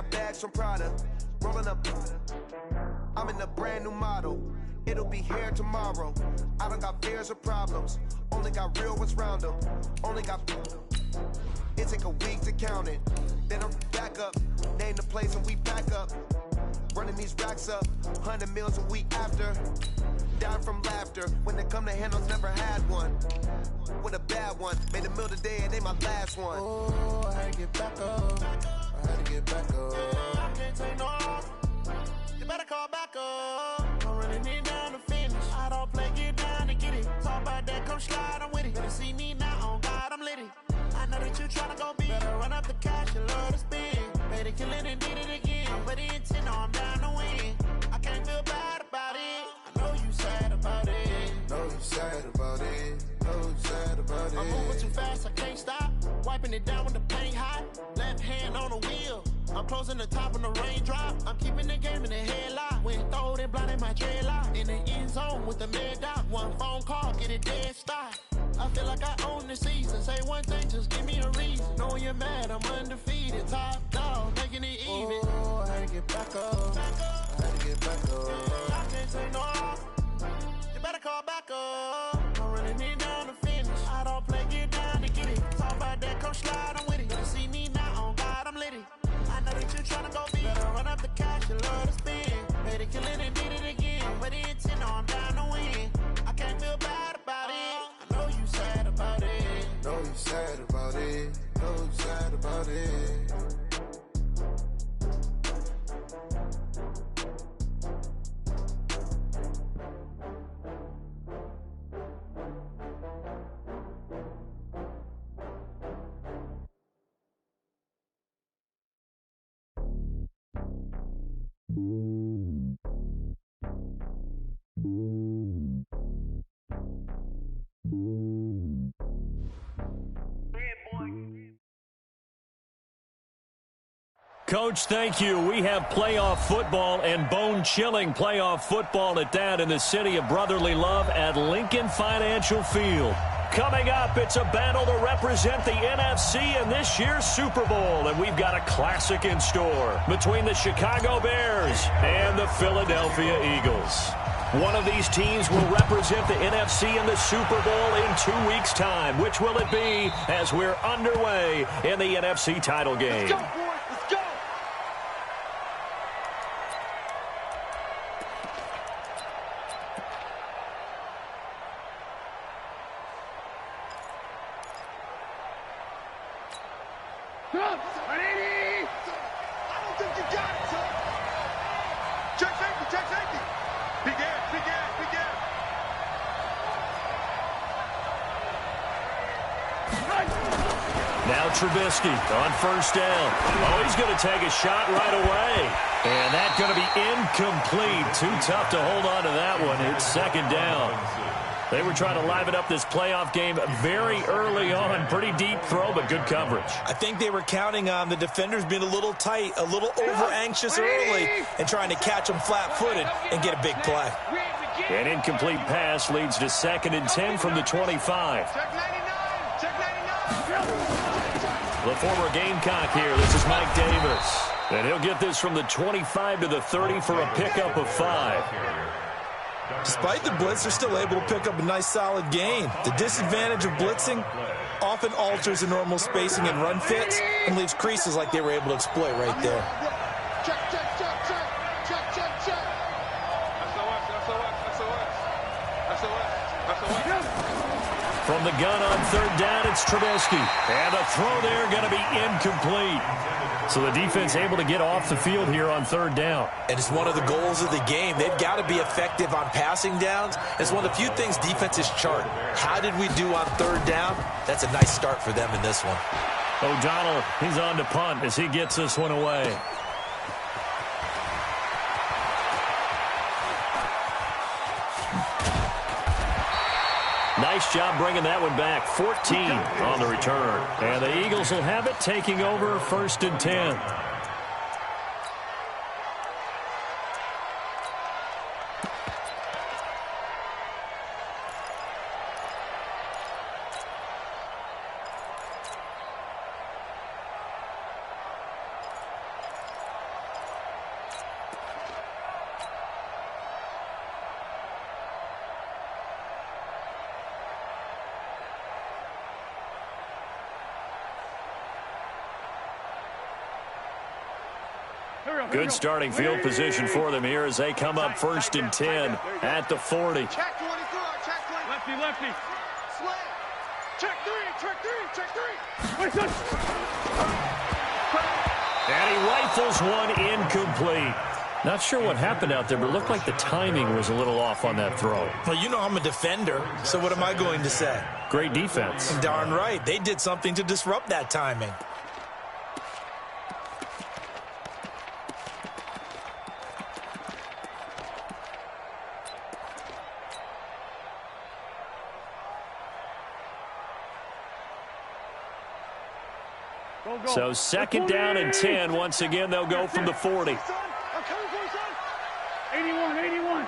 got bags from Prada, rolling up. I'm in a brand new model. It'll be here tomorrow. I don't got fears or problems. Only got real ones round them. Only got. It take a week to count it. Then I'm back up. Name the place and we pack up. Running these racks up. 100 meals a week after. Down from laughter. When they come to handles, never had one. With a bad one. Made a meal today and ain't my last one. Oh, I had to get back up. I had to get back up. I can't take no off. You better call back up. I'm running it down to finish. I don't play, get down to get it. Talk about that, come slide, I'm with it. Better see me now, on God, I'm litty. I know that you tryna go big. Better run up the cash, you love to spend. Better kill it and did it again. But the intent, no, I'm down to win. I can't feel bad about it. I know you sad about it. Know you sad about it. Know you sad about it. I'm moving too fast, I can't stop. Wiping it down when the paint hot. Left hand on the wheel. I'm closing the top when the raindrop. I'm keeping the game in the headlock. When throwed and blinded my dreadlock. In the end zone with the mad dot. One phone call, get it dead stop. I feel like I own the season. Say one thing, just give me a reason. Knowing you're mad, I'm undefeated. Top dog, making it even. Oh, I had to get back up. I had to get back up. I can't take no off. You better call back up. I'm running it down to finish. I don't play, get down to get it. Talk about that, come slide, I'm with it. Better see me now, on God, I'm litty. I know that you tryna go big. Better run up the cash, you love to spend. Better kill it and did it again. But the intent, no, I'm down to win. I can't feel bad about it. I know you sad about it. Know you sad about it. Know you sad about it. Coach, thank you. We have playoff football and bone-chilling playoff football at that in the city of brotherly love at Lincoln Financial Field. Coming up, it's a battle to represent the NFC in this year's Super Bowl, and we've got a classic in store between the Chicago Bears and the Philadelphia Eagles. One of these teams will represent the NFC in the Super Bowl in 2 weeks' time. Which will it be as we're underway in the NFC title game? Let's go, boys. Let's go. I don't think you got it, son. Check safety, check safety. Big ass, big ass, big ass. Now Trubisky on first down. Oh, he's going to take a shot right away. And that's going to be incomplete. Too tough to hold on to that one. It's second down. They were trying to liven up this playoff game very early on. Pretty deep throw, but good coverage. I think they were counting on the defenders being a little tight, a little over-anxious early, and trying to catch them flat-footed and get a big play. An incomplete pass leads to 2nd and 10 from the 25. Check 99, check 99. The former Gamecock here. This is Mike Davis. And he'll get this from the 25 to the 30 for a pickup of 5. Despite the blitz, they're still able to pick up a nice, solid gain. The disadvantage of blitzing often alters the normal spacing and run fits and leaves creases like they were able to exploit right there. Check, check, check, check, check, check, check. From the gun on third down, it's Trubisky. And a throw there going to be incomplete. So the defense able to get off the field here on third down. And it's one of the goals of the game. They've got to be effective on passing downs. It's one of the few things defenses chart. How did we do on third down? That's a nice start for them in this one. O'Donnell, he's on to punt as he gets this one away. Nice job bringing that one back. 14 on the return. And the Eagles will have it, taking over 1st and 10. Good starting field position for them here as they come up 1st and 10 at the 40. Check 20 through, lefty. Slam. Check three. And he rifles one incomplete. Not sure what happened out there, but it looked like the timing was a little off on that throw. Well, you know I'm a defender, so what am I going to say? Great defense. Darn right. They did something to disrupt that timing. So 2nd down and 10. Once again, they'll go from the 40. 81.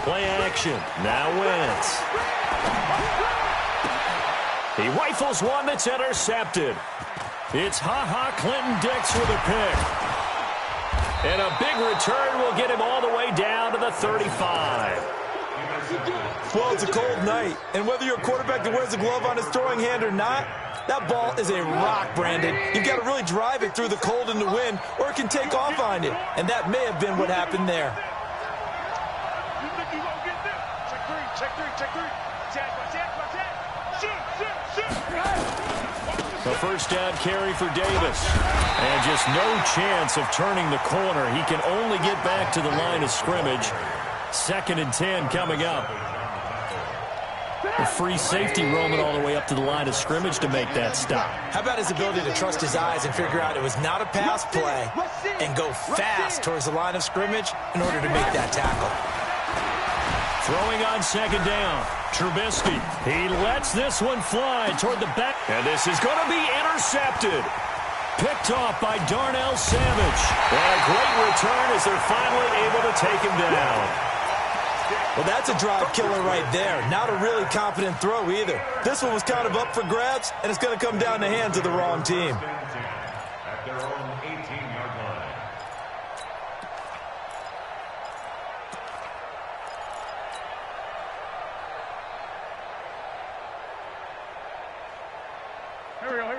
Play action. Now Wentz. He rifles one that's intercepted. It's Clinton-Dix with a pick. And a big return will get him all the way down to the 35. Well, it's a cold night, and whether you're a quarterback that wears a glove on his throwing hand or not, that ball is a rock, Brandon. You've got to really drive it through the cold and the wind, or it can take off on you, and that may have been what happened there. You think you won't get this? Check three. Shoot. A 1st down carry for Davis. And just no chance of turning the corner. He can only get back to the line of scrimmage. 2nd and 10 coming up. A free safety roaming all the way up to the line of scrimmage to make that stop. How about his ability to trust his eyes and figure out it was not a pass play and go fast towards the line of scrimmage in order to make that tackle. Throwing on 2nd down. Trubisky. He lets this one fly toward the back. And this is going to be intercepted. Picked off by Darnell Savage. And a great return as they're finally able to take him down. Well, that's a drive killer right there. Not a really confident throw either. This one was kind of up for grabs, and it's going to come down the hands of the wrong team. At their own 18-yard line.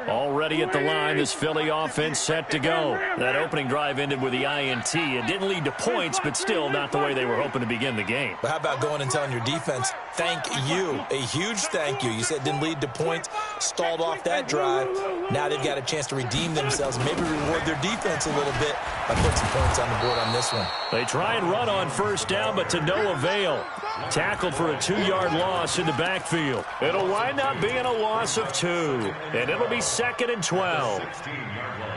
Already at the line, this Philly offense set to go. That opening drive ended with the INT. It didn't lead to points, but still not the way they were hoping to begin the game. But how about going and telling your defense, thank you, a huge thank you. You said it didn't lead to points, stalled off that drive. Now they've got a chance to redeem themselves, maybe reward their defense a little bit by putting some points on the board on this one. They try and run on 1st down, but to no avail. Tackled for a 2-yard loss in the backfield. It'll wind up being a loss of 2, and it'll be 2nd and 12. 16-yard line.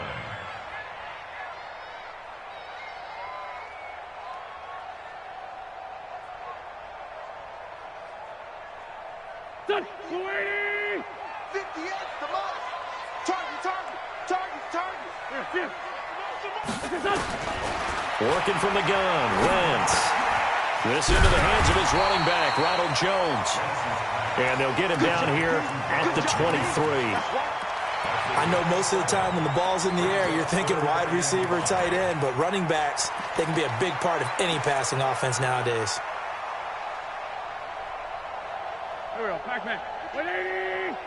Done. 280. 58 the most. Target. Working from the gun, Wentz. This into the hands of his running back, Ronald Jones. And they'll get him down here at the 23. I know most of the time when the ball's in the air, you're thinking wide receiver, tight end, but running backs, they can be a big part of any passing offense nowadays. Here we go, Pac-Man. 180.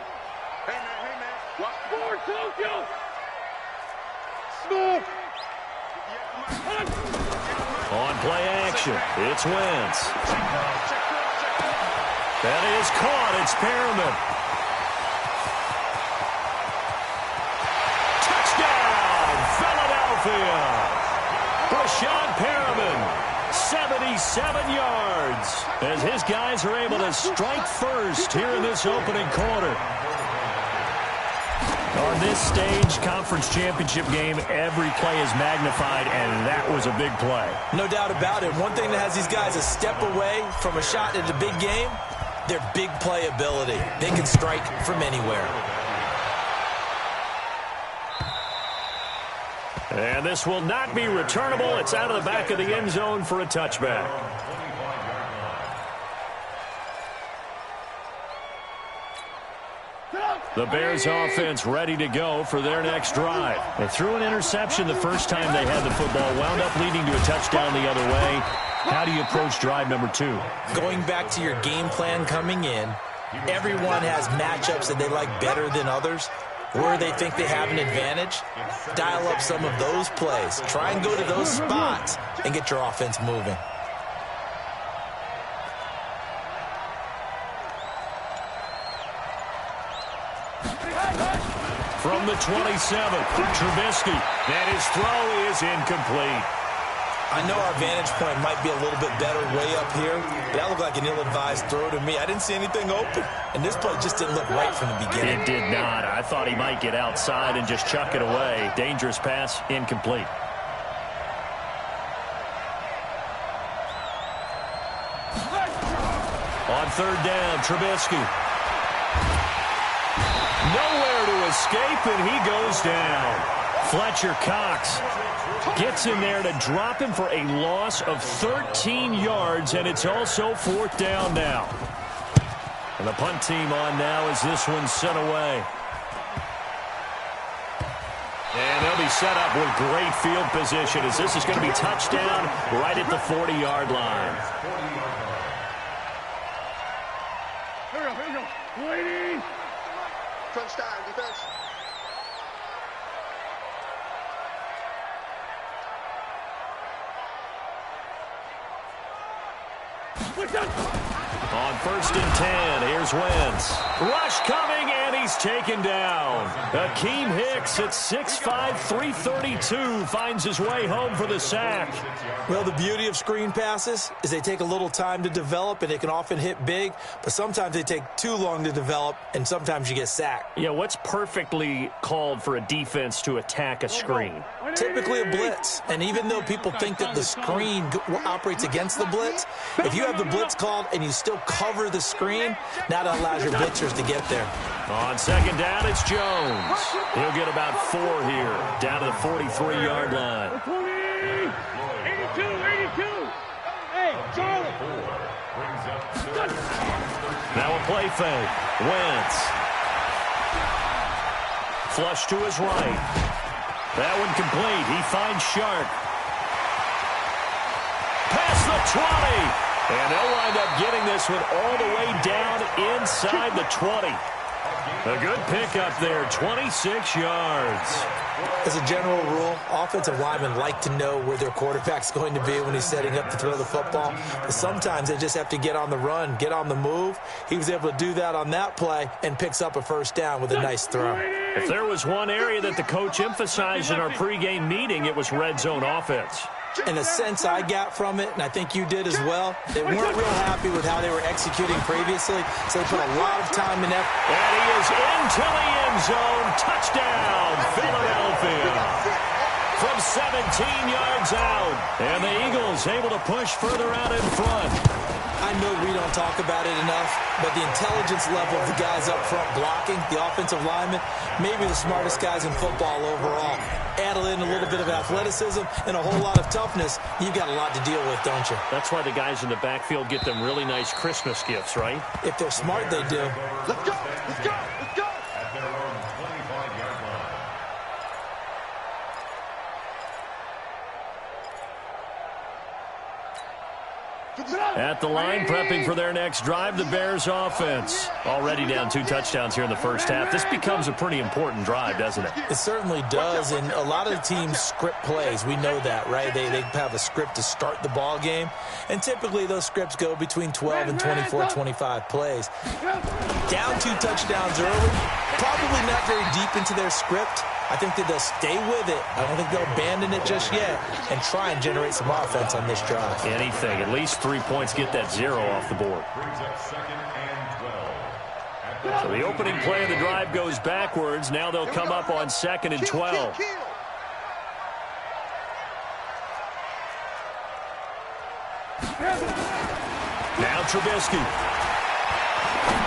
Hey, man. What? Forward, Tokyo. Score. On play action, it's Wentz. That is caught. It's Perriman. Touchdown, Philadelphia. Brashad Perriman, 77 yards, as his guys are able to strike first here in this opening quarter. On this stage, conference championship game, every play is magnified, and that was a big play. No doubt about it. One thing that has these guys a step away from a shot at the big game, their big play ability. They can strike from anywhere. And this will not be returnable. It's out of the back of the end zone for a touchback. The Bears offense ready to go for their next drive. They threw an interception the first time they had the football, wound up leading to a touchdown the other way. How do you approach drive number 2? Going back to your game plan coming in, everyone has matchups that they like better than others. where they think they have an advantage, dial up some of those plays. Try and go to those spots and get your offense moving. From the 27, Trubisky, and his throw is incomplete. I know our vantage point might be a little bit better way up here, but that looked like an ill-advised throw to me. I didn't see anything open, and this play just didn't look right from the beginning. It did not. I thought he might get outside and just chuck it away. Dangerous pass, incomplete. On third down, Trubisky. Nowhere to escape, and he goes down. Fletcher Cox gets in there to drop him for a loss of 13 yards, and it's also fourth down now. And the punt team on now as this one's sent away. And they'll be set up with great field position as this is going to be touchdown right at the 40-yard line. Here we go. Ladies. Crunch time, defense. On first and 10, here's Wentz. Rush coming, and he's taken down. Akeem Hicks at 6'5", 332 finds his way home for the sack. Well, the beauty of screen passes is they take a little time to develop, and they can often hit big, but sometimes they take too long to develop, and sometimes you get sacked. Yeah, what's perfectly called for a defense to attack a screen? Typically a blitz, and even though people think that the screen operates against the blitz, if you have the blitz called and you still cover the screen, now that allows your blitzers to get there. On second down, it's Jones. He'll get about 4 here, down to the 43-yard line. 82. Hey, Charlie. Now a play fake. Wentz. Flush to his right. That one complete. He finds Sharp. Past the 20. And they'll wind up getting this one all the way down inside the 20. A good pickup there, 26 yards. As a general rule, offensive linemen like to know where their quarterback's going to be when he's setting up to throw the football. But sometimes they just have to get on the run, get on the move. He was able to do that on that play and picks up a first down with a nice throw. If there was one area that the coach emphasized in our pregame meeting, it was red zone offense. And the sense I got from it, and I think you did as well, they weren't real happy with how they were executing previously, so they put a lot of time and effort. And he is into the end zone. Touchdown, Philadelphia. From 17 yards out. And the Eagles able to push further out in front. I know we don't talk about it enough, but the intelligence level of the guys up front blocking, the offensive linemen, maybe the smartest guys in football overall. Add in a little bit of athleticism and a whole lot of toughness, you've got a lot to deal with, don't you? That's why the guys in the backfield get them really nice Christmas gifts, right? If they're smart, they do. Let's go. At their own 25-yard line. At the line, prepping for their next drive, the Bears offense. Already down 2 touchdowns here in the first half. This becomes a pretty important drive, doesn't it? It certainly does, and a lot of the teams script plays. We know that, right? They have a script to start the ball game, and typically those scripts go between 12 and 24, 25 plays. Down 2 touchdowns early, probably not very deep into their script. I think that they'll stay with it. I don't think they'll abandon it just yet and try and generate some offense on this drive. Anything. At least 3 points, get that 0 off the board. Brings up second and 12. So the opening play of the drive goes backwards. Now they'll come up on 2nd and 12. Now Trubisky.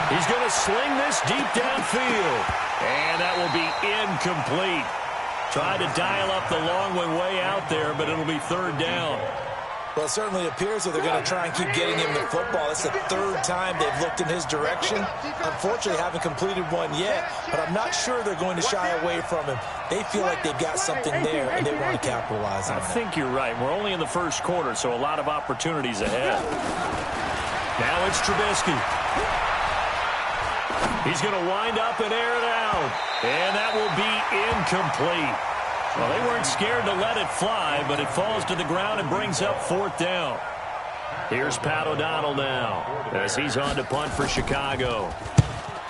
He's going to sling this deep downfield. And that will be incomplete. Tried to dial up the long one way out there, but it'll be 3rd down. Well, it certainly appears that they're going to try and keep getting him the football. It's the 3rd time they've looked in his direction. Unfortunately, haven't completed one yet, but I'm not sure they're going to shy away from him. They feel like they've got something there, and they want to capitalize on it. I think you're right. We're only in the first quarter, so a lot of opportunities ahead. Now it's Trubisky. He's going to wind up and air it out. And that will be incomplete. Well, they weren't scared to let it fly, but it falls to the ground and brings up 4th down. Here's Pat O'Donnell now as he's on to punt for Chicago.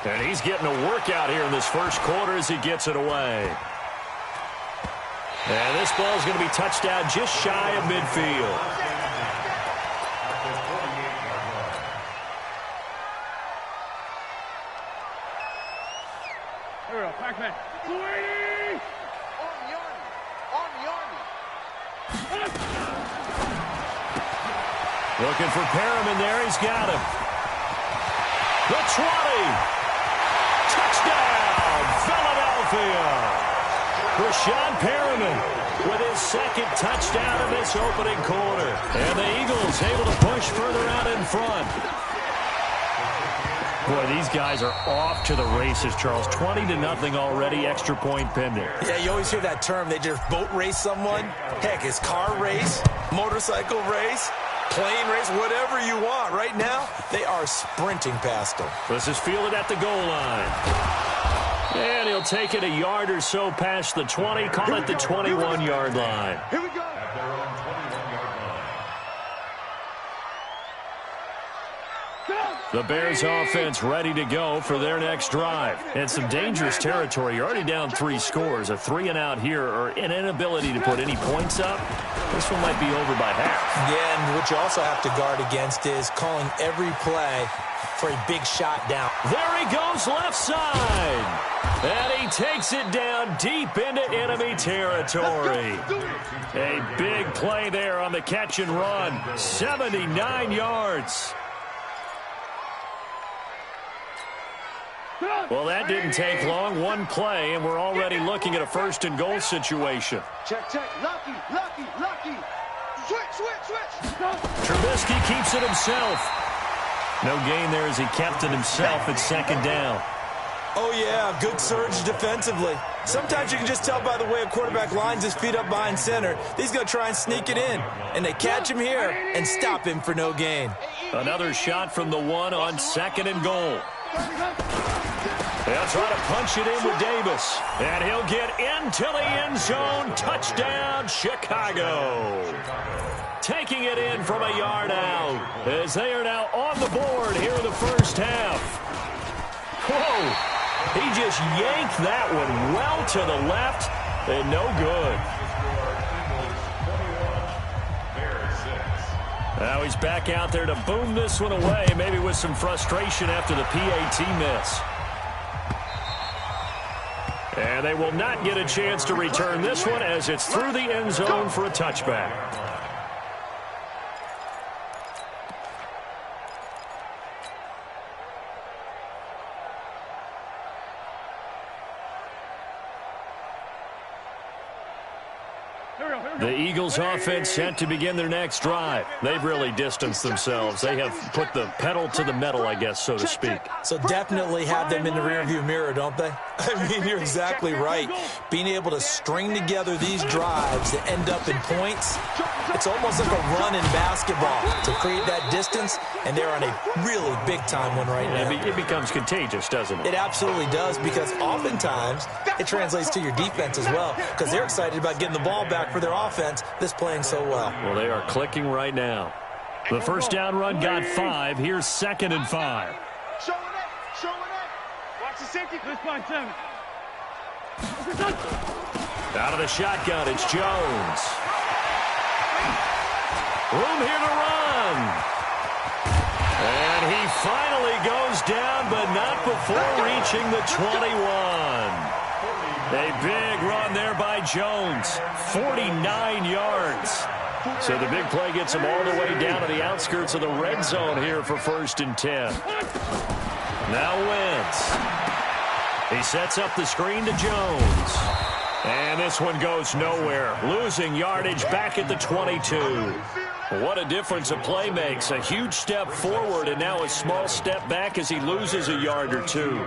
And he's getting a workout here in this first quarter as he gets it away. And this ball is going to be touched down just shy of midfield. Looking for Perriman there. He's got him. The 20. Touchdown, Philadelphia. Rashawn Perriman with his second touchdown in this opening quarter. And the Eagles able to push further out in front. Boy, these guys are off to the races, Charles. 20-0 already, extra point pending. Yeah, you always hear that term. They just boat race someone. Heck, it's car race, motorcycle race, plane race, whatever you want. Right now, they are sprinting past them. This is fielded at the goal line. And he'll take it a yard or so past the 20, call it the 21-yard line. Here we go. At their own 21-yard line. The Bears offense ready to go for their next drive. And some dangerous territory. You're already down 3 scores. A 3-and-out here or an inability to put any points up. This one might be over by half. Yeah, and what you also have to guard against is calling every play for a big shot down. There he goes left side. And he takes it down deep into enemy territory. A big play there on the catch and run. 79 yards. Well, that didn't take long. One play, and we're already looking at a 1st and goal situation. Check. Lucky. Switch. Trubisky keeps it himself. No gain there as he kept it himself at 2nd down. Oh, yeah, good surge defensively. Sometimes you can just tell by the way a quarterback lines his feet up behind center. He's going to try and sneak it in. And they catch him here and stop him for no gain. Another shot from the 1 on 2nd and goal. They'll try to punch it in with Davis. And he'll get into the end zone. Touchdown, Chicago. Taking it in from a yard out as they are now on the board here in the first half. Whoa. He just yanked that one well to the left and no good. Now he's back out there to boom this one away, maybe with some frustration after the PAT miss. And they will not get a chance to return this one as it's through the end zone for a touchback. The Eagles offense set to begin their next drive. They've really distanced themselves. They have put the pedal to the metal, I guess, so to speak. So definitely have them in the rearview mirror, don't they? I mean, you're exactly right. Being able to string together these drives that end up in points, it's almost like a run in basketball to create that distance, and they're on a really big-time one right now. It becomes contagious, doesn't it? It absolutely does, because oftentimes it translates to your defense as well, because they're excited about getting the ball back for their offense that's playing so well. Well, they are clicking right now. The first down run got 5. Here's 2nd and 5. Showing up. Watch the safety. Let's find 7. Out of the shotgun, it's Jones. Room here to run. And he finally goes down, but not before reaching the 21. A big run there by Jones. 49 yards. So the big play gets him all the way down to the outskirts of the red zone here for 1st and 10. Now Wentz. He sets up the screen to Jones. And this one goes nowhere. Losing yardage back at the 22. What a difference a play makes. A huge step forward and now a small step back as he loses a yard or two.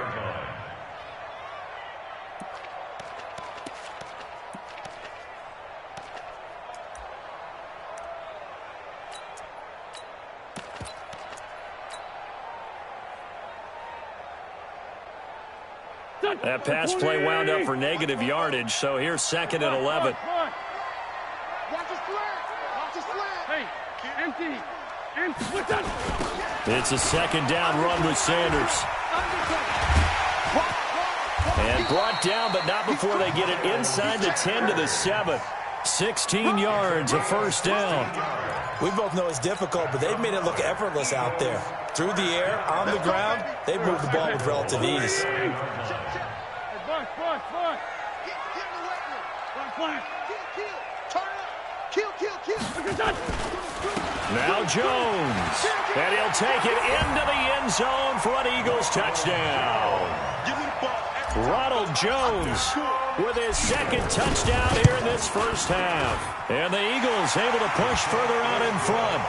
That pass play wound up for negative yardage, so here's 2nd and 11. It's a 2nd down run with Sanders. And brought down, but not before they get it inside the 10 to the 7. 16 yards, a 1st down. We both know it's difficult, but they've made it look effortless out there. Through the air, on the ground, they've moved the ball with relative ease. Now Jones, and he'll take it into the end zone for an Eagles touchdown. Ronald Jones with his 2nd touchdown here in this 1st half. And the Eagles able to push further out in front.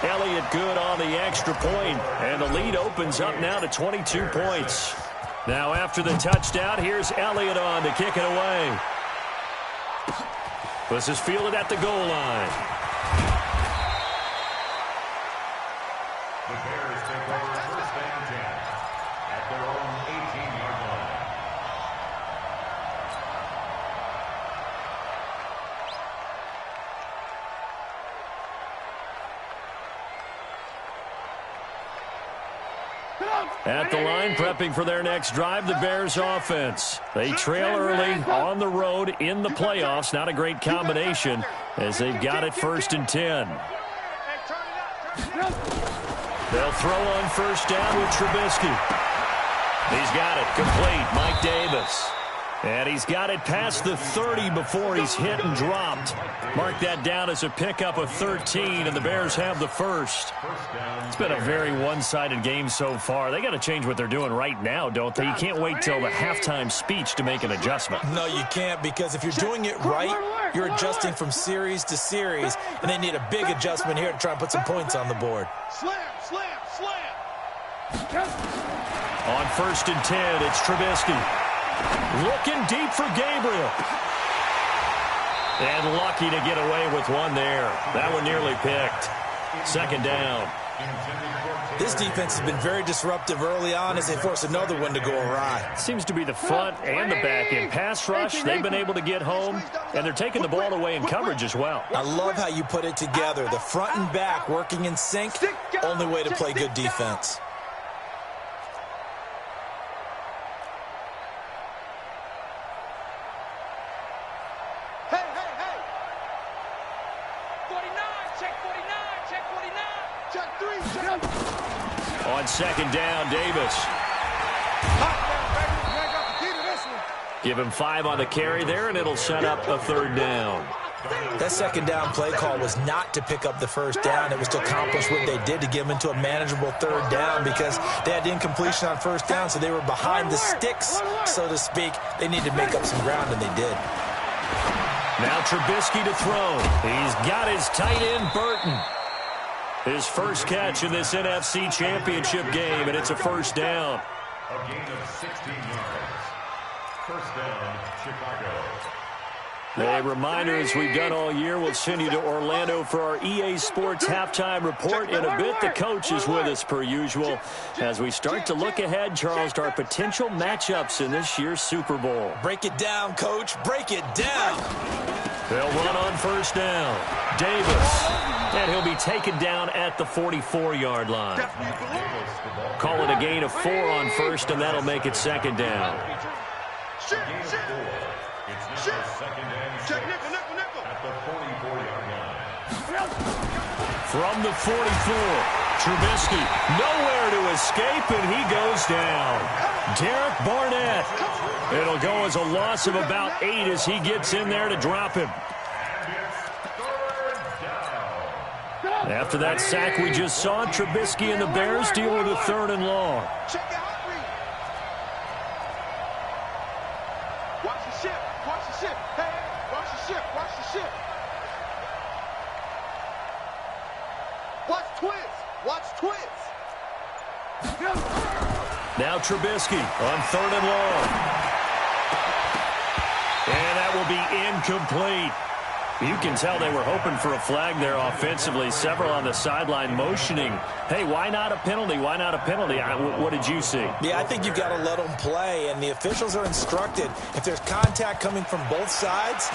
Elliott good on the extra point, and the lead opens up now to 22 points. Now after the touchdown, here's Elliott on to kick it away. This is fielded at the goal line. The Bears take over 1st and 10 at their own 18-yard line. At the line, prepping for their next drive, the Bears offense. They trail early on the road in the playoffs. Not a great combination as they've got it 1st and 10. They'll throw on 1st down with Trubisky. He's got it complete. Mike Davis. And he's got it past the 30 before he's hit and dropped. Mark that down as a pickup of 13, and the Bears have the 1st. It's been a very one-sided game so far. They got to change what they're doing right now, don't they? You can't wait till the halftime speech to make an adjustment. No, you can't, because if you're doing it right, you're adjusting from series to series, and they need a big adjustment here to try and put some points on the board. Slam, slam, slam. On 1st and 10, it's Trubisky. Looking deep for Gabriel. And lucky to get away with one there. That one nearly picked. 2nd down. This defense has been very disruptive early on as they force another one to go awry. Seems to be the front and the back end. Pass rush, they've been able to get home, and they're taking the ball away in coverage as well. I love how you put it together. The front and back working in sync, only way to play good defense. On 2nd down, Davis. Give him 5 on the carry there, and it'll set up a 3rd down. That 2nd down play call was not to pick up the 1st down. It was to accomplish what they did to get them into a manageable 3rd down because they had incompletion on 1st down, so they were behind the sticks, so to speak. They needed to make up some ground, and they did. Now Trubisky to throw. He's got his tight end, Burton. His 1st catch in this NFC Championship game, and it's a 1st down. A gain of 16 yards. 1st down, Chicago. A reminder, as we've done all year, we'll send you to Orlando for our EA Sports halftime report. In a bit, the coach is with us per usual as we start to look ahead, Charles, to our potential matchups in this year's Super Bowl. Break it down, Coach. Break it down. They'll run on 1st down. Davis. And he'll be taken down at the 44-yard line. Call it a gain of 4 on 1st, and that'll make it 2nd down. It's now 2nd and 6 at the 44-yard line. From the 44, Trubisky nowhere to escape, and he goes down. Derek Barnett. It'll go as a loss of about 8 as he gets in there to drop him. After that sack we just saw, Trubisky and the Bears deal with a 3rd and long. Watch the ship. Watch the ship. Hey, watch the ship. Watch the ship. Watch twins. Watch twins. Now Trubisky on 3rd and long. And that will be incomplete. You can tell they were hoping for a flag there offensively. Several on the sideline motioning, hey, why not a penalty? Why not a penalty? What did you see? Yeah, I think you've got to let them play, and the officials are instructed, if there's contact coming from both sides,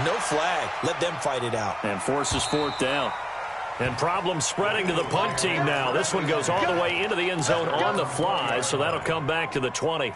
no flag. Let them fight it out. And forces fourth down. And problems spreading to the punt team now. This one goes all the way into the end zone on the fly, so that'll come back to the 20.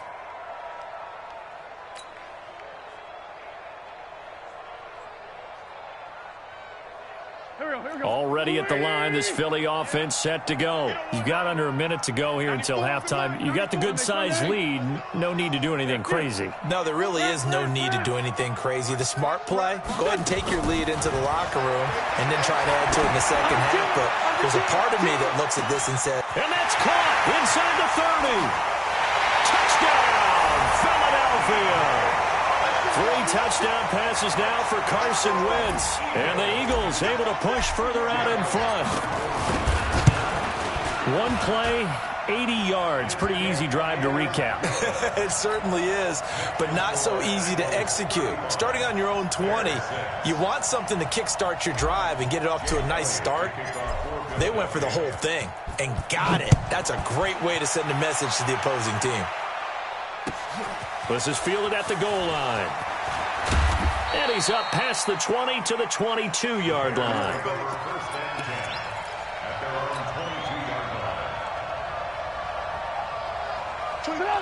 Already at the line, this Philly offense set to go. You've got under a minute to go here until halftime. You got the good-sized lead. No need to do anything crazy. No, there really is no need to do anything crazy. The smart play, go ahead and take your lead into the locker room and then try to add to it in the second half. But there's a part of me that looks at this and says, and that's caught inside the 30. Touchdown, Philadelphia. 3 touchdown passes now for Carson Wentz. And the Eagles able to push further out in front. One play, 80 yards. Pretty easy drive to recap. It certainly is, but not so easy to execute. Starting on your own 20, you want something to kickstart your drive and get it off to a nice start. They went for the whole thing and got it. That's a great way to send a message to the opposing team. This is fielded at the goal line. And he's up past the 20 to the 22-yard line.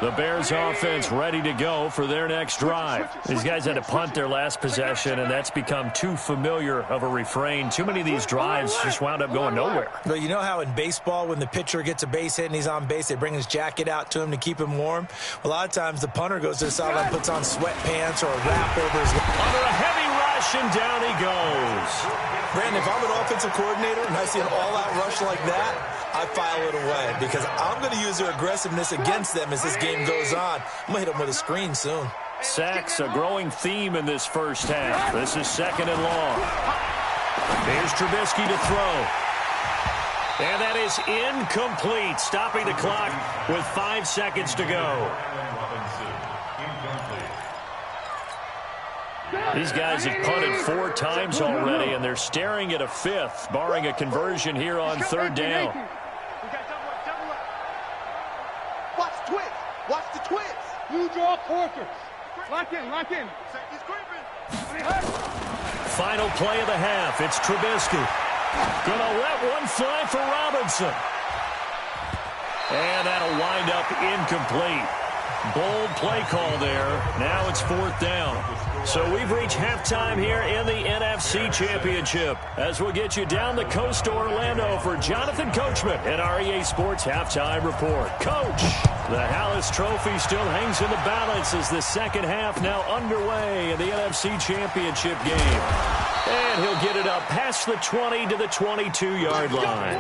The Bears offense ready to go for their next drive. These guys had to punt their last possession, and that's become too familiar of a refrain. Too many of these drives just wound up going nowhere. Well, you know how in baseball, when the pitcher gets a base hit and he's on base, they bring his jacket out to him to keep him warm? A lot of times the punter goes to the sideline, puts on sweatpants or a wrap over his... Under a heavy rush, and down he goes. Brandon, if I'm an offensive coordinator and I see an all-out rush like that, I file it away because I'm going to use their aggressiveness against them as this game goes on. I'm going to hit them with a screen soon. Sacks, a growing theme in this first half. This is 2nd and long. Here's Trubisky to throw. And that is incomplete, stopping the clock with 5 seconds to go. These guys have punted 4 times already, and they're staring at a 5th, barring a conversion here on 3rd down. Watch the twist. Watch the twist. You draw quarters. Lock in, lock in. Final play of the half. It's Trubisky. Gonna let one fly for Robinson. And that'll wind up incomplete. Bold play call there. Now it's 4th down. So we've reached halftime here in the NFC Championship as we'll get you down the coast to Orlando for Jonathan Coachman and our EA Sports Halftime Report. Coach, the Hallis Trophy still hangs in the balance as the second half now underway in the NFC Championship game. And he'll get it up past the 20 to the 22-yard line.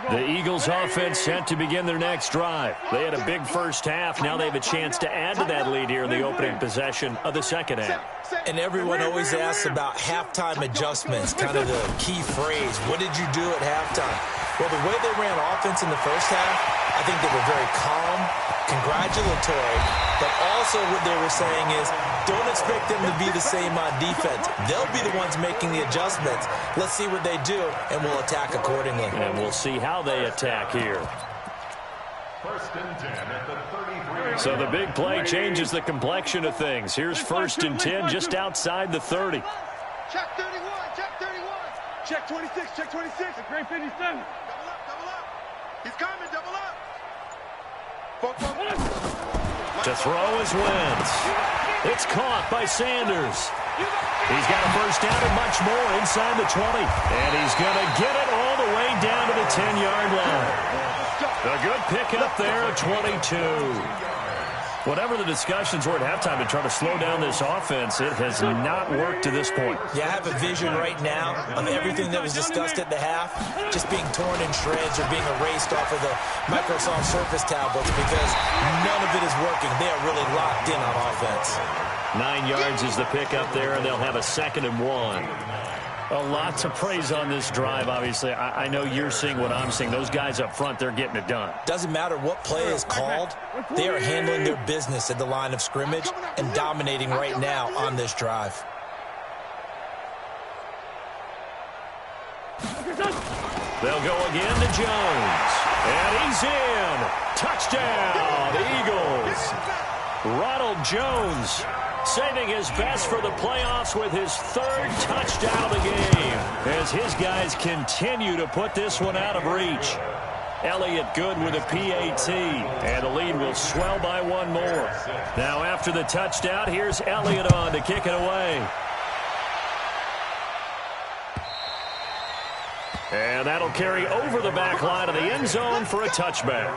The Eagles offense set to begin their next drive. They had a big first half. Now they have a chance to add to that lead here in the opening possession of the second half. And everyone always asks about halftime adjustments, kind of the key phrase. What did you do at halftime? Well, the way they ran offense in the first half, I think they were very calm, congratulatory, but also what they were saying is don't expect them to be the same on defense. They'll be the ones making the adjustments. Let's see what they do, and we'll attack accordingly. And we'll see how they attack here. 1st and 10 at the 33. So the big play changes the complexion of things. Here's 1st and 10 just outside the 30. Check 31. Check 31. Check 26. Check 26. A great 57. Double up. He's coming. Double up. To throw is Wentz. It's caught by Sanders. He's got a first down and much more inside the 20. And he's going to get it all the way down to the 10-yard line. A good pickup there at 22. Whatever the discussions were at halftime to try to slow down this offense, it has not worked to this point. Yeah, I have a vision right now of everything that was discussed at the half just being torn in shreds or being erased off of the Microsoft Surface tablets because none of it is working. They are really locked in on offense. 9 yards is the pickup there, and they'll have a 2nd and 1. A lot to praise on this drive, obviously. I know you're seeing what I'm seeing. Those guys up front, they're getting it done. Doesn't matter what play is called. They are handling their business at the line of scrimmage and dominating right now on this drive. They'll go again to Jones. And he's in. Touchdown, Eagles. Ronald Jones saving his best for the playoffs with his 3rd touchdown of the game as his guys continue to put this one out of reach. Elliott good with a PAT, and the lead will swell by 1 more. Now after the touchdown, here's Elliott on to kick it away. And that'll carry over the back line of the end zone for a touchback.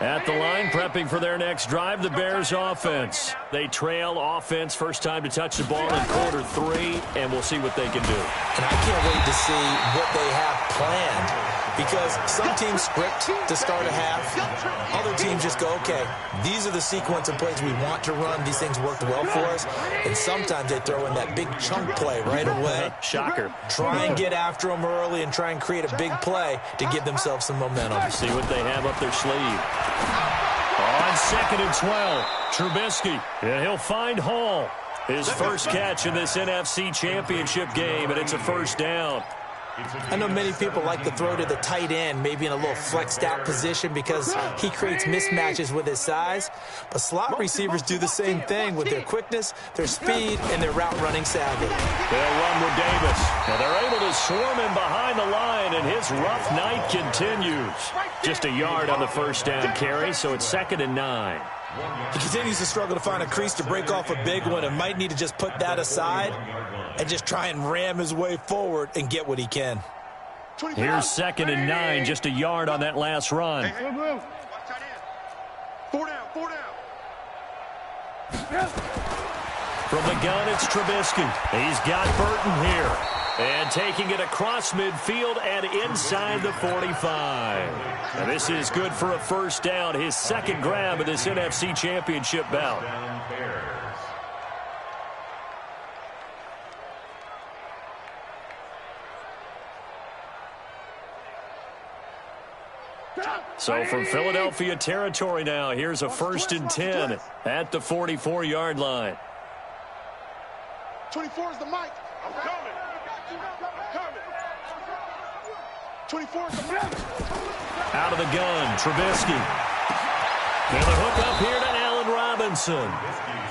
At the line, prepping for their next drive, the Bears offense. They trail offense, first time to touch the ball in quarter 3, and we'll see what they can do. And I can't wait to see what they have planned, because some teams script to start a half. Other teams just go, okay, these are the sequence of plays we want to run. These things worked well for us. And sometimes they throw in that big chunk play right away. Shocker. Try and get after them early and try and create a big play to give themselves some momentum. See what they have up their sleeve. On 2nd and 12, Trubisky, and he'll find Hall. His first catch in this NFC Championship game, and it's a first down. I know many people like to throw to the tight end, maybe in a little flexed out position because he creates mismatches with his size. But slot receivers do the same thing with their quickness, their speed, and their route running savvy. They'll run with Davis. Now they're able to swarm him behind the line, and his rough night continues. Just a yard on the first down carry, so it's 2nd and 9. He continues to struggle to find a crease to break off a big one and might need to just put that aside and just try and ram his way forward and get what he can. Here's 2nd and 9, just a yard on that last run. Hey. 4 down, 4 down. From the gun, it's Trubisky. He's got Burton here. And taking it across midfield and inside the 45. And this is good for a first down, his 2nd grab of this NFC Championship bout. So from Philadelphia territory now, here's a 1st and 10 at the 44-yard line. 24 is the mic. I'm coming. 24 is the mic. Out of the gun, Trubisky. And the hook up here to Allen Robinson.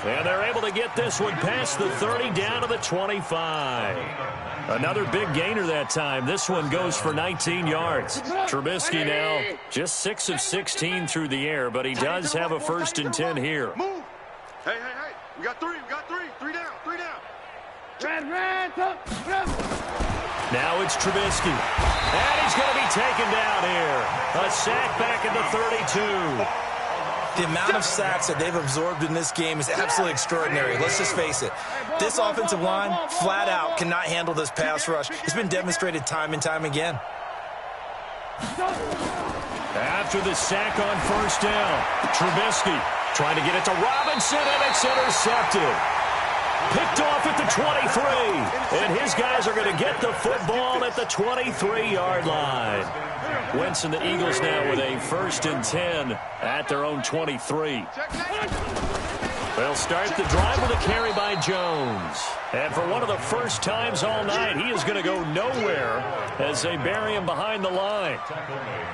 And they're able to get this one past the 30 down to the 25. Another big gainer that time. This one goes for 19 yards. Trubisky now just 6 of 16 through the air, but he does have a 1st and 10 here. Move. Hey. We got 3. 3 down. Now it's Trubisky. And he's going to be taken down here. A sack back at the 32. The amount of sacks that they've absorbed in this game is absolutely extraordinary. Let's just face it. This offensive line, flat out, cannot handle this pass rush. It's been demonstrated time and time again. After the sack on first down, Trubisky trying to get it to Robinson, and it's intercepted. Picked off at the 23, and his guys are going to get the football at the 23-yard line. Wentz and the Eagles now with a 1st and 10 at their own 23. They'll start the drive with a carry by Jones. And for one of the first times all night, he is going to go nowhere as they bury him behind the line.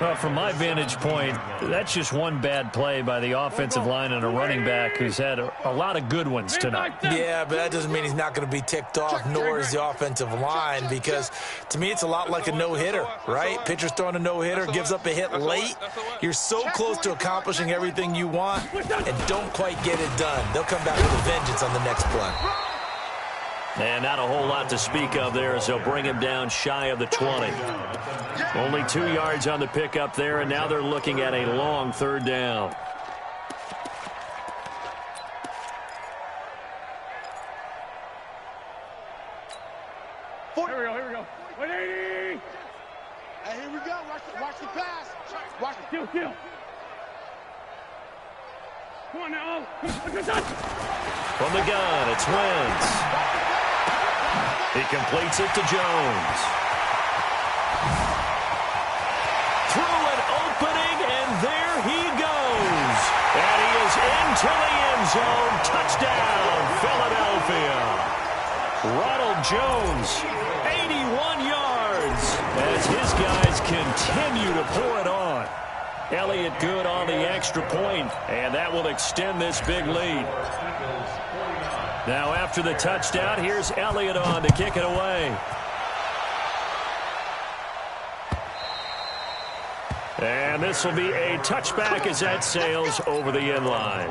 Well, from my vantage point, that's just one bad play by the offensive line and a running back who's had a lot of good ones tonight. Yeah, but that doesn't mean he's not going to be ticked off, nor is the offensive line, because to me it's a lot like a no-hitter, right? Pitcher's throwing a no-hitter, gives up a hit late. You're so close to accomplishing everything you want and don't quite get it done. They'll come back with a vengeance on the next play. And not a whole lot to speak of there as they'll bring him down shy of the 20. Only 2 yards on the pickup there, and now they're looking at a long 3rd down. Here we go. 180. Hey, here we go. Watch the pass. Watch the kill. Come on now. From the gun, it's Wentz. He completes it to Jones. Through an opening, and there he goes. And he is into the end zone. Touchdown, Philadelphia. Ronald Jones, 81 yards, as his guys continue to pour it on. Elliott good on the extra point, and that will extend this big lead. Now after the touchdown, here's Elliott on to kick it away. And this will be a touchback as that sails over the end line.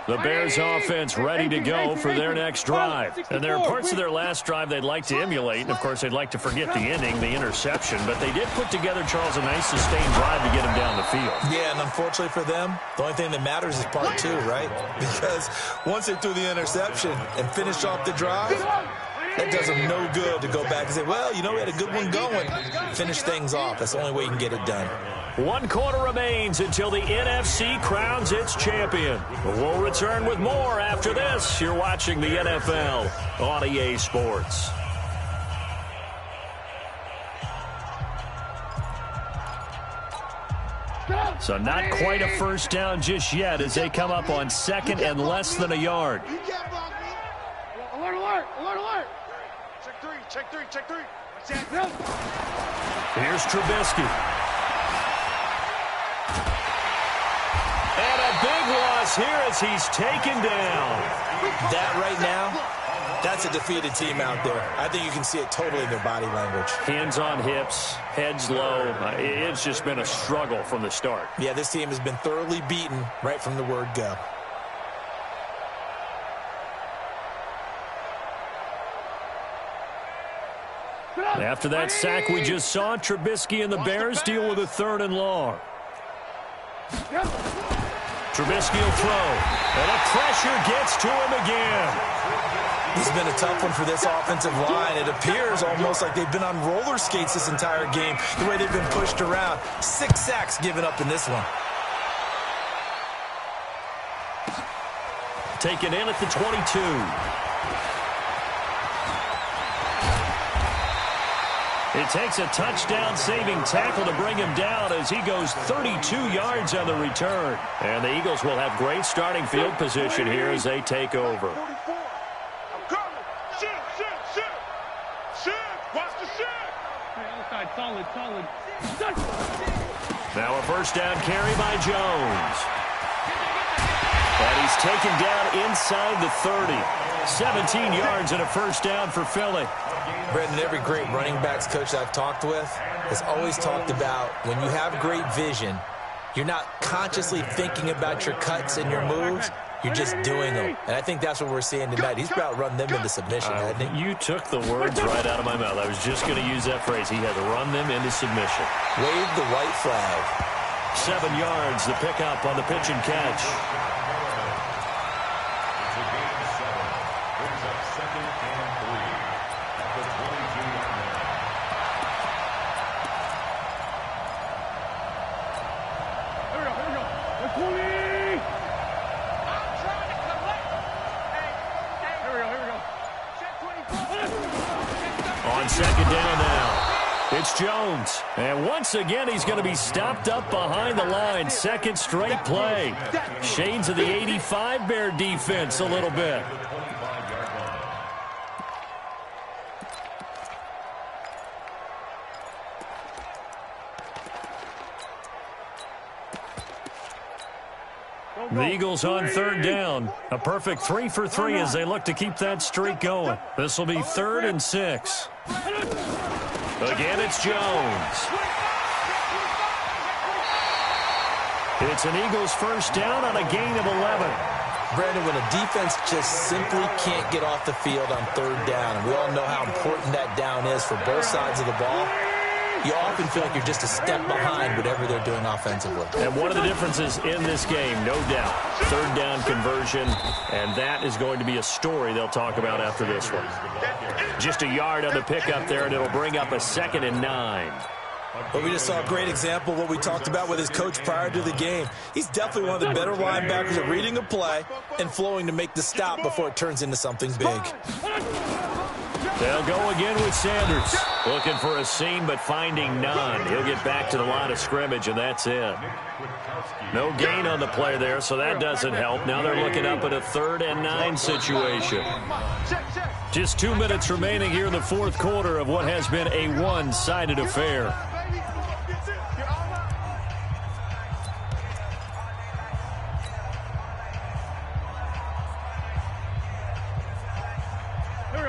The Bears offense ready to go for their next drive. And there are parts of their last drive they'd like to emulate. And, of course, they'd like to forget the ending, the interception. But they did put together, Charles, a nice sustained drive to get them down the field. Yeah, and unfortunately for them, the only thing that matters is part two, right? Because once they threw the interception and finished off the drive, that does them no good to go back and say, well, you know, we had a good one going. Finish things off. That's the only way you can get it done. 1 quarter remains until the NFC crowns its champion. We'll return with more after this. You're watching the NFL on EA Sports. So not quite a first down just yet as they come up on second and less than a yard. Alert, alert, alert, alert. Check three, check three, check three. Here's Trubisky. And a big loss here as he's taken down. That right now, that's a defeated team out there. I think you can see it totally in their body language. Hands on hips, heads low. It's just been a struggle from the start. Yeah, this team has been thoroughly beaten right from the word go. After that sack we just saw, Trubisky and the Bears deal with a 3rd and long. Trubisky will throw, and the pressure gets to him again. This has been a tough one for this offensive line. It appears almost like they've been on roller skates this entire game, the way they've been pushed around. 6 sacks given up in this one. Taken in at the 22. It takes a touchdown-saving tackle to bring him down as he goes 32 yards on the return. And the Eagles will have great starting field position here as they take over. Now a first down carry by Jones. And he's taken down inside the 30. 17 yards and a first down for Philly. Brendan, every great running backs coach I've talked with has always talked about when you have great vision, you're not consciously thinking about your cuts and your moves. You're just doing them. And I think that's what we're seeing tonight. He's about run them into submission, hasn't he? You took the words right out of my mouth. I was just going to use that phrase. He has run them into submission. Wave the white flag. 7 yards, the pickup on the pitch and catch. Second down now. It's Jones. And once again, he's going to be stopped up behind the line. Second straight play. Shades of the 85 Bear defense a little bit. The Eagles on 3rd down. A perfect 3 for 3 as they look to keep that streak going. This will be 3rd and 6. Again, it's Jones. It's an Eagles first down on a gain of 11. Brandon, when a defense just simply can't get off the field on 3rd down, and we all know how important that down is for both sides of the ball, you often feel like you're just a step behind whatever they're doing offensively. And one of the differences in this game, no doubt, 3rd down conversion, and that is going to be a story they'll talk about after this one. Just a yard on the pickup there, and it'll bring up a 2nd and 9. But we just saw a great example of what we talked about with his coach prior to the game. He's definitely one of the better linebackers at reading a play and flowing to make the stop before it turns into something big. They'll go again with Sanders. Looking for a seam, but finding none. He'll get back to the line of scrimmage, and that's it. No gain on the play there, so that doesn't help. Now they're looking up at a 3rd and 9 situation. Just 2 minutes remaining here in the fourth quarter of what has been a one-sided affair.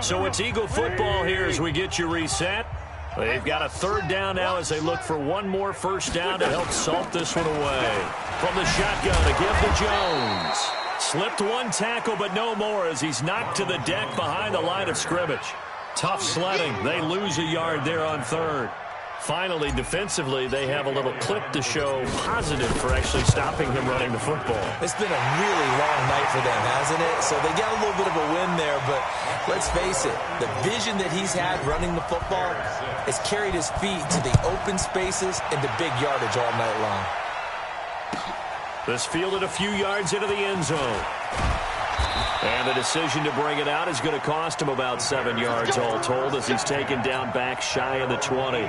So it's Eagle football here as we get you reset. They've got a 3rd down now as they look for one more first down to help salt this one away. From the shotgun to give to Jones. Slipped one tackle, but no more as he's knocked to the deck behind the line of scrimmage. Tough sledding. They lose a yard there on 3rd. Finally, defensively, they have a little clip to show positive for actually stopping him running the football. It's been a really long night for them, hasn't it? So they got a little bit of a win there, but let's face it, the vision that he's had running the football has carried his feet to the open spaces and the big yardage all night long. This fielded a few yards into the end zone. And the decision to bring it out is going to cost him about 7 yards all told as he's taken down back shy of the 20.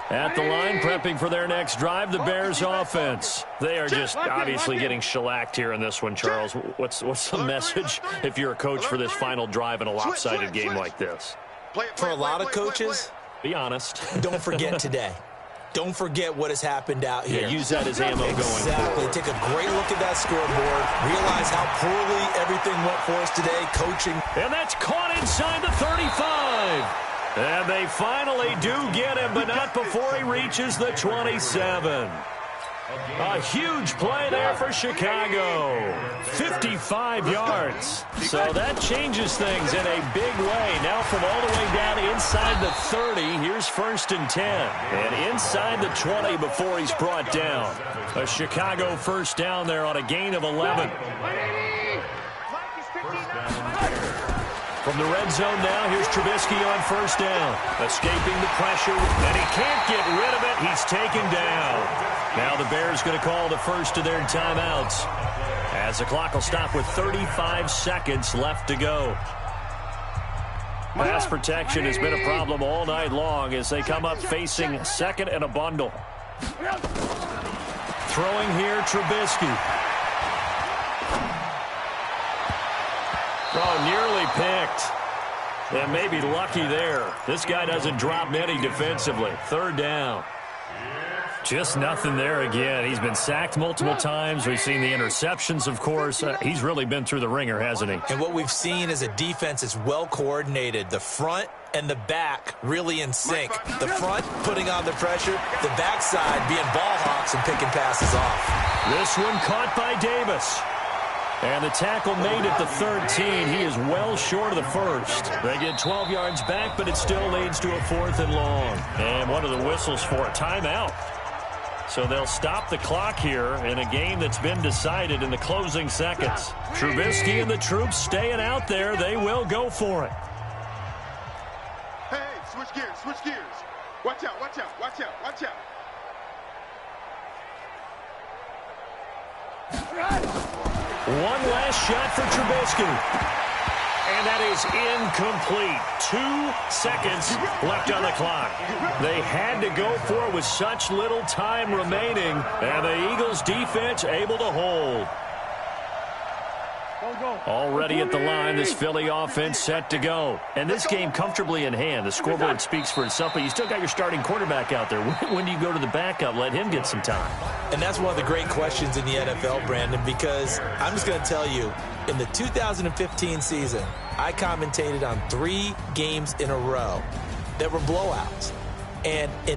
At the line, prepping for their next drive, the Bears offense. They are just obviously getting shellacked here in this one, Charles. What's the message if you're a coach for this final drive in a lopsided game like this? For a lot of coaches, be honest. Don't forget today. Don't forget what has happened out here. Yeah, use that as ammo going forward. Exactly. Take a great look at that scoreboard. Realize how poorly everything went for us today, coaching. And that's caught inside the 35. And they finally do get him, but not before he reaches the 27. A huge play there for Chicago. 55 yards. So that changes things in a big way. Now from all the way down inside the 30, here's 1st and 10. And inside the 20 before he's brought down. A Chicago first down there on a gain of 11. From the red zone now, here's Trubisky on 1st down. Escaping the pressure, and he can't get rid of it. He's taken down. Now the Bears going to call the first of their timeouts as the clock will stop with 35 seconds left to go. Pass protection has been a problem all night long as they come up facing 2nd and a bundle. Throwing here, Trubisky. Oh, nearly picked. And maybe lucky there. This guy doesn't drop many defensively. 3rd down. Just nothing there again. He's been sacked multiple times. We've seen the interceptions, of course. He's really been through the ringer, hasn't he? And what we've seen is a defense that's well coordinated. The front and the back really in sync. The front putting on the pressure. The backside being ball hawks and picking passes off. This one caught by Davis. And the tackle made at the 13. He is well short of the 1st. They get 12 yards back, but it still leads to a 4th and long. And one of the whistles for a timeout. So they'll stop the clock here in a game that's been decided in the closing seconds. Trubisky and the troops staying out there. They will go for it. Hey, switch gears, switch gears. Watch out, watch out, watch out, watch out. One last shot for Trubisky. And that is incomplete. 2 seconds left on the clock. They had to go for it with such little time remaining. And the Eagles defense able to hold. Already at the line, this Philly offense set to go. And this game comfortably in hand. The scoreboard speaks for itself, but you still got your starting quarterback out there. When do you go to the backup? Let him get some time. And that's one of the great questions in the NFL, Brandon, because I'm just going to tell you, in the 2015 season, I commentated on 3 games in a row that were blowouts. And in